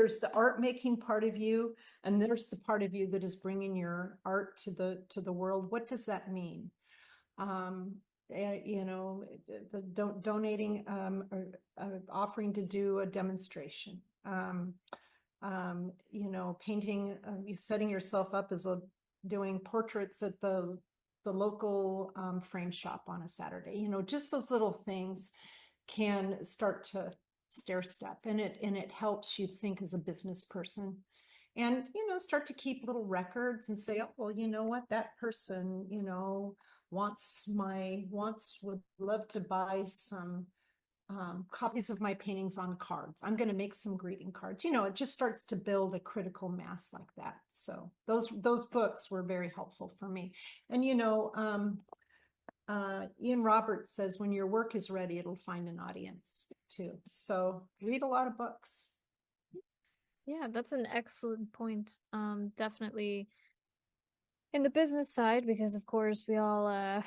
there's the art making part of you, and there's the part of you that is bringing your art to the world. What does that mean? You know, donating, or offering to do a demonstration, you know, painting, setting yourself up as doing portraits at the local frame shop on a Saturday. You know, just those little things can start to stair step, and it helps you think as a business person, and you know, start to keep little records and say, oh well, you know what, that person, you know, would love to buy some copies of my paintings on cards. I'm going to make some greeting cards. You know, it just starts to build a critical mass like that. So those books were very helpful for me. And you know, Ian Roberts says, when your work is ready, it'll find an audience too. So read a lot of books. Yeah, that's an excellent point. Definitely in the business side, because of course we all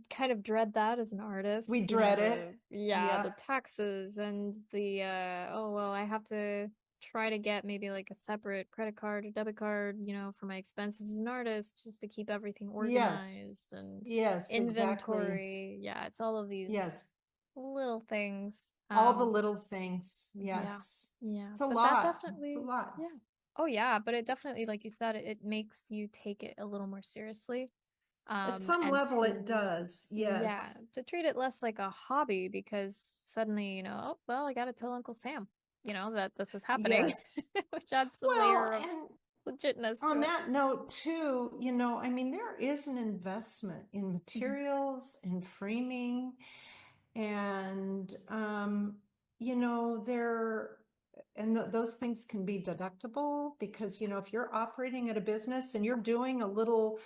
kind of dread that as an artist. We dread it. Yeah, the taxes and the oh well, I have to try to get maybe like a separate credit card or debit card, you know, for my expenses as an artist, just to keep everything organized, and Yes, inventory. exactly. Yeah, it's all of these Yes. little things. All the little things. Yeah, Yes. yeah, It's a but that lot. It's a definitely, lot. yeah. Oh yeah, but it definitely, like you said, it makes you take it a little more seriously. At some And level it to, does. yeah, Yes. to treat it less like a hobby, because suddenly, you know, oh, well, I gotta tell Uncle Sam, you know, that this is happening, Yes. which adds a Well, layer of and legitness on to it. that note too, you know, I mean, there is an investment in Mhm. materials and framing, and you know, those things can be deductible, because you know, if you're operating at a business and you're doing a little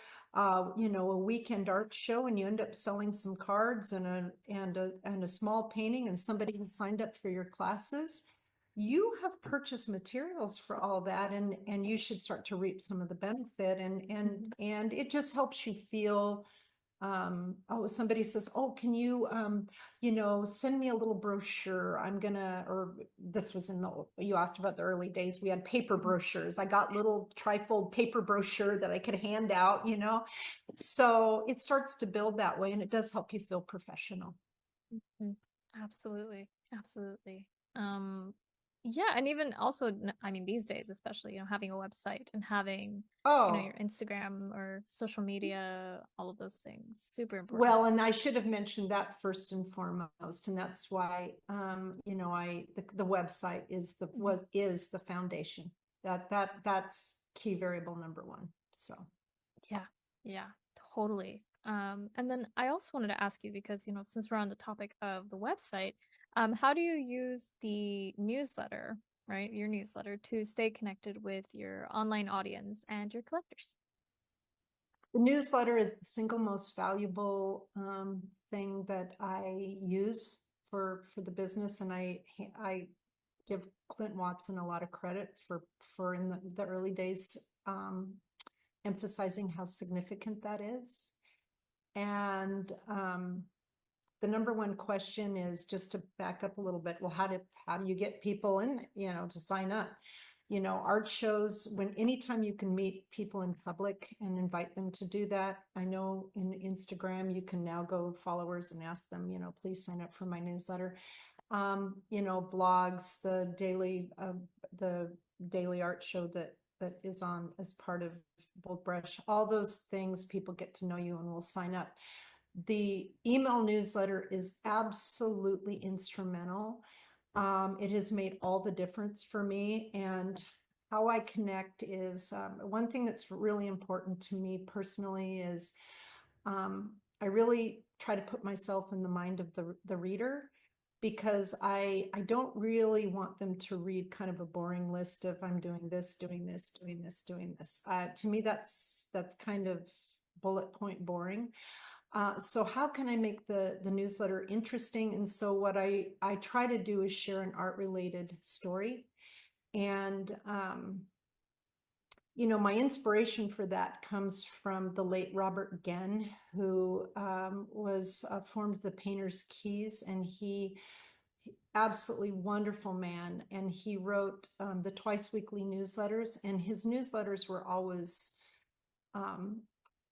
you know, a weekend art show, and you end up selling some cards and a small painting, and somebody has signed up for your classes, you have purchased materials for all that, and you should start to reap some of the benefit, Mhm. and it just helps you feel, oh, somebody says, oh, can you you know, send me a little brochure, I'm gonna, or this was in the, you asked about the early days, we had paper Mhm. brochures, I got little trifold paper brochure that I could hand out, you know, so it starts to build that way, and it does help you feel professional. Mhm. Absolutely. Absolutely. Yeah, and even also, I mean, these days, especially, you know, having a website and having, you know, Oh, your Instagram or social media, all of those things, super important. well, and I should have mentioned that first and foremost, and that's why, you know, the website is Mhm. the foundation. That's key variable number one. So Yeah, yeah, totally. And then I also wanted to ask you, because, you know, since we're on the topic of the website, how do you use the newsletter, right? Your newsletter, to stay connected with your online audience and your collectors? the newsletter is the single most valuable thing that I use for the business, and I give Clint Watson a lot of credit for in the early days, emphasizing how significant that is. And the number one question is, just to back up a little bit, well, how do you get people in, you know, to sign up? You know, art shows, anytime you can meet people in public and invite them to do that. I know in Instagram, you can now go followers and ask them, you know, please sign up for my newsletter. You know, blogs, the daily art show that is on as part of BoldBrush, all those things, people get to know you and will sign up. The email newsletter is absolutely instrumental. It has made all the difference for me. And how I connect is, one thing that's really important to me personally is, I really try to put myself in the mind of the reader, because I don't really want them to read kind of a boring list of, I'm doing this, doing this, doing this, doing this. To me, that's kind of bullet point boring. So how can I make the newsletter interesting? And so what I try to do is share an art related story. And, you know, my inspiration for that comes from the late Robert Genn, who formed the Painter's Keys, and absolutely wonderful man. And he wrote the twice weekly newsletters, and his newsletters were always,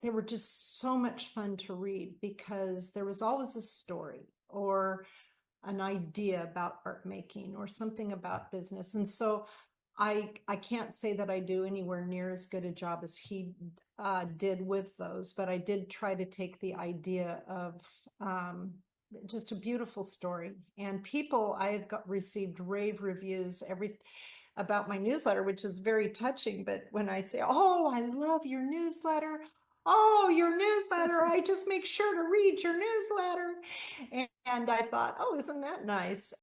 they were just so much fun to read because there was always a story or an idea about art making or something about business. And so I can't say that I do anywhere near as good a job as he did with those, but I did try to take the idea of just a beautiful story. And people, I've received rave reviews about my newsletter, which is very touching. But when I say, "Oh, I love your newsletter," "Oh, your newsletter, I just make sure to read your newsletter." And I thought, oh, isn't that nice?